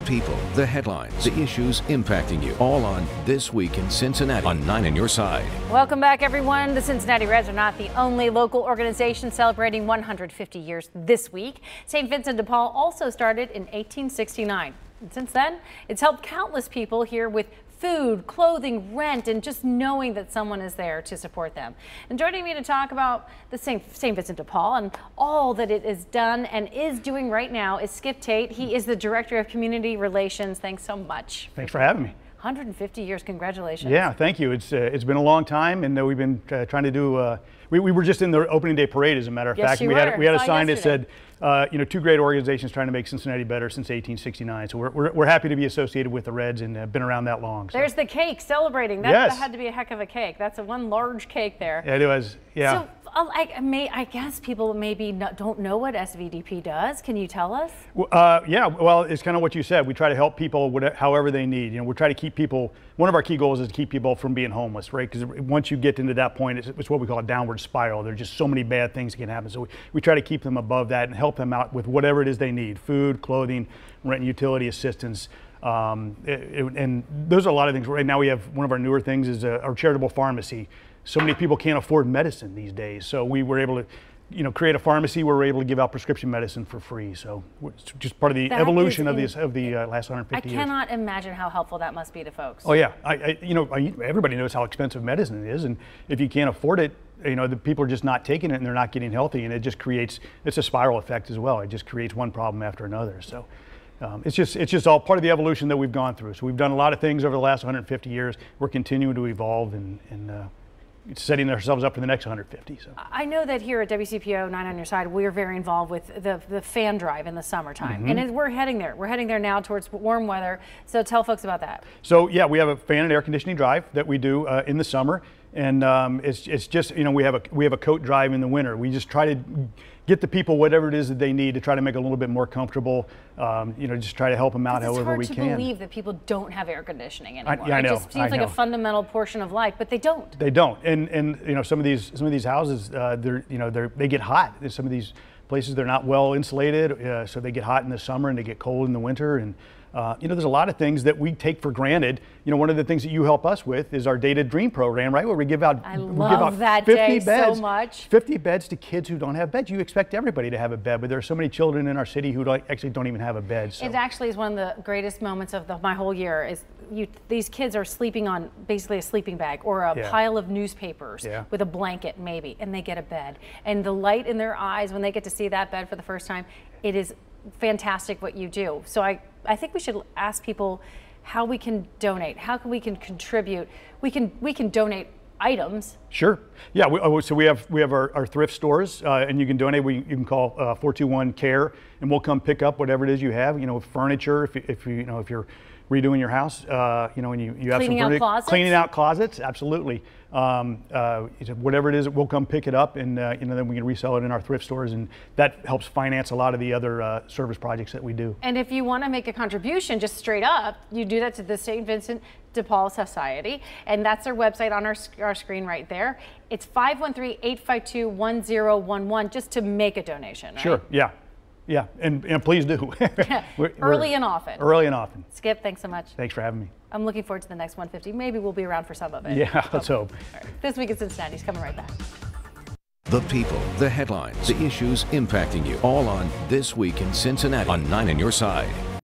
People, the headlines, the issues impacting you, all on This Week in Cincinnati on 9 on Your Side. Welcome back, everyone. The Cincinnati Reds are not the only local organization celebrating 150 years this week. St. Vincent de Paul also started in 1869. And since then, it's helped countless people here with food, clothing, rent, and just knowing that someone is there to support them. And joining me to talk about the St. Vincent de Paul and all that it has done and is doing right now is Skip Tate. He is the Director of Community Relations. Thanks so much. Thanks for having me. 150 years, congratulations. Yeah, thank you. It's been a long time, and we've been trying to do. We were just in the opening day parade, as a matter of fact. You we had a sign yesterday. that said, two great organizations trying to make Cincinnati better since 1869. So we're happy to be associated with the Reds and been around that long. So. There's the cake celebrating. That had to be a heck of a cake. That's one large cake there. Yeah, it was. Yeah. So I guess people maybe don't know what SVDP does. Can you tell us? Yeah, well, it's kind of what you said. We try to help people however they need. We try to keep people. One of our key goals is to keep people from being homeless, right? Because once you get into that point, it's what we call a downward spiral. There's just so many bad things that can happen. So we try to keep them above that and help them out with whatever it is they need: food, clothing, rent and utility assistance. And those are a lot of things. Right now we have one of our newer things is our charitable pharmacy. So many people can't afford medicine these days. So we were able to, create a pharmacy where we're able to give out prescription medicine for free. So it's just part of the evolution of the last 150 years. I cannot imagine how helpful that must be to folks. Oh yeah, everybody knows how expensive medicine is, and if you can't afford it, the people are just not taking it and they're not getting healthy, and it just creates, it's a spiral effect as well. It just creates one problem after another. So. It's just all part of the evolution that we've gone through. So we've done a lot of things over the last 150 years. We're continuing to evolve and setting ourselves up for the next 150. So. I know that here at WCPO 9 on Your Side, we are very involved with the fan drive in the summertime. Mm-hmm. And we're heading there. We're heading there now towards warm weather. So tell folks about that. So yeah, we have a fan and air conditioning drive that we do in the summer. And it's just, we have a coat drive in the winter. We just try to get the people whatever it is that they need to try to make it a little bit more comfortable. Just try to help them out however we can. It's hard to believe that people don't have air conditioning anymore. I know. It just seems like a fundamental portion of life, but they don't. They don't. And some of these houses, they get hot. Some of these places, they're not well insulated, so they get hot in the summer and they get cold in the winter. And there's a lot of things that we take for granted. One of the things that you help us with is our Dated Dream program, right? Where we give out, I love that 50 beds, so much. 50 beds to kids who don't have beds. You expect everybody to have a bed, but there are so many children in our city who actually don't even have a bed. So. It actually is one of the greatest moments of my whole year. Is these kids are sleeping on basically a sleeping bag or a pile of newspapers with a blanket maybe, and they get a bed. And the light in their eyes when they get to see that bed for the first time, it is fantastic what you do. So I think we should ask people how we can donate, how we can contribute. We can donate items. Sure. Yeah. So we have our thrift stores, and you can donate. You can call 421-CARE, and we'll come pick up whatever it is you have. Furniture. If you're redoing your house, and you have cleaning out closets. Cleaning out closets, absolutely. Whatever it is, we'll come pick it up, and then we can resell it in our thrift stores, and that helps finance a lot of the other service projects that we do. And if you want to make a contribution, just straight up, you do that to the St. Vincent de Paul Society, and that's their website on our screen right there. It's 513-852-1011 just to make a donation. Right? Sure. Yeah. Yeah, and please do. Early and often. Early and often. Skip, thanks so much. Thanks for having me. I'm looking forward to the next 150. Maybe we'll be around for some of it. Yeah, let's hope. All right. This Week in Cincinnati is coming right back. The people, the headlines, the issues impacting you, all on This Week in Cincinnati on 9 on Your Side.